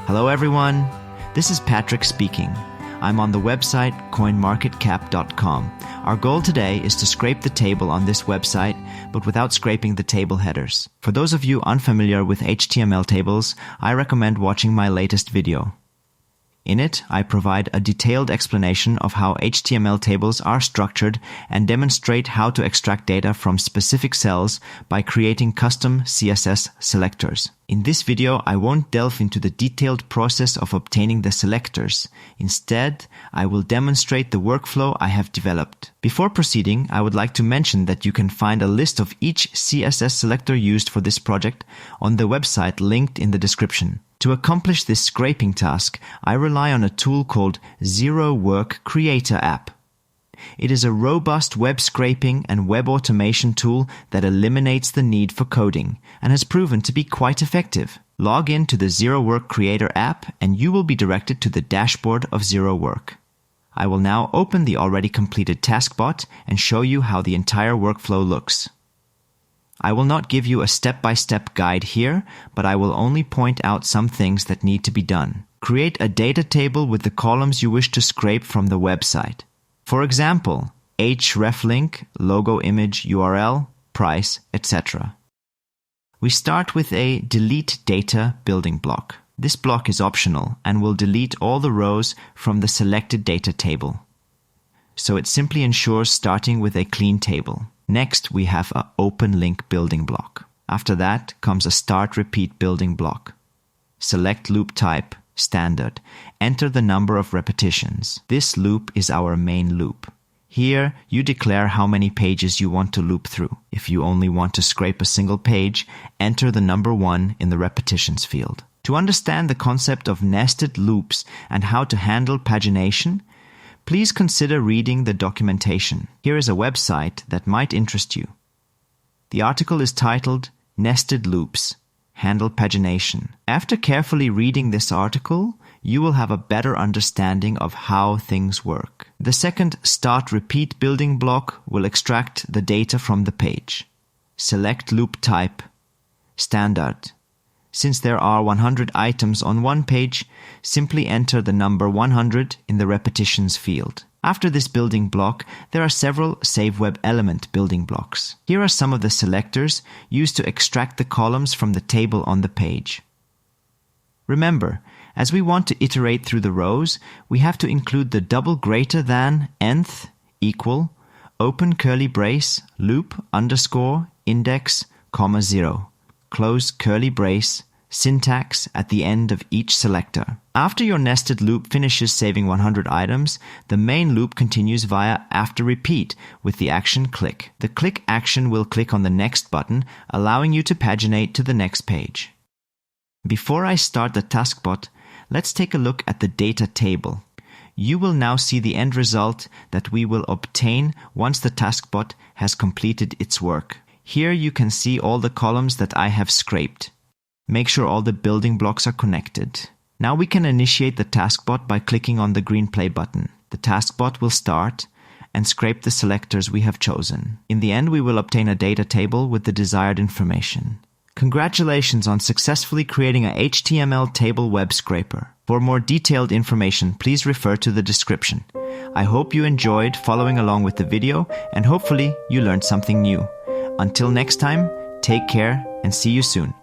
Hello everyone, this is Patrick speaking. I'm on the website CoinMarketCap.com. Our goal today is to scrape the table on this website, but without scraping the table headers. For those of you unfamiliar with HTML tables, I recommend watching my latest video. In it, I provide a detailed explanation of how HTML tables are structured and demonstrate how to extract data from specific cells by creating custom CSS selectors. In this video, I won't delve into the detailed process of obtaining the selectors. Instead, I will demonstrate the workflow I have developed. Before proceeding, I would like to mention that you can find a list of each CSS selector used for this project on the website linked in the description. To accomplish this scraping task, I rely on a tool called ZeroWork Creator App. It is a robust web scraping and web automation tool that eliminates the need for coding and has proven to be quite effective. Log in to the ZeroWork Creator App and you will be directed to the dashboard of ZeroWork. I will now open the already completed taskbot and show you how the entire workflow looks. I will not give you a step-by-step guide here, but I will only point out some things that need to be done. Create a data table with the columns you wish to scrape from the website. For example, hreflink, logo image URL, price, etc. We start with a delete data building block. This block is optional and will delete all the rows from the selected data table. So it simply ensures starting with a clean table. Next, we have an open link building block. After that comes a start repeat building block. Select loop type, standard. Enter the number of repetitions. This loop is our main loop. Here, you declare how many pages you want to loop through. If you only want to scrape a single page, enter the number 1 in the repetitions field. To understand the concept of nested loops and how to handle pagination, please consider reading the documentation. Here is a website that might interest you. The article is titled Nested Loops. Handle Pagination. After carefully reading this article, you will have a better understanding of how things work. The second start repeat building block will extract the data from the page. Select loop type, standard. Since there are 100 items on one page, simply enter the number 100 in the repetitions field. After this building block, there are several save web element building blocks. Here are some of the selectors used to extract the columns from the table on the page. Remember, as we want to iterate through the rows, we have to include the double greater than, nth, equal, open curly brace, loop, underscore, index, comma 0. Close curly brace, syntax at the end of each selector. After your nested loop finishes saving 100 items, the main loop continues via after repeat with the action click. The click action will click on the next button, allowing you to paginate to the next page. Before I start the taskbot, let's take a look at the data table. You will now see the end result that we will obtain once the taskbot has completed its work. Here you can see all the columns that I have scraped. Make sure all the building blocks are connected. Now we can initiate the taskbot by clicking on the green play button. The taskbot will start and scrape the selectors we have chosen. In the end, we will obtain a data table with the desired information. Congratulations on successfully creating a HTML table web scraper. For more detailed information, please refer to the description. I hope you enjoyed following along with the video and hopefully you learned something new. Until next time, take care and see you soon.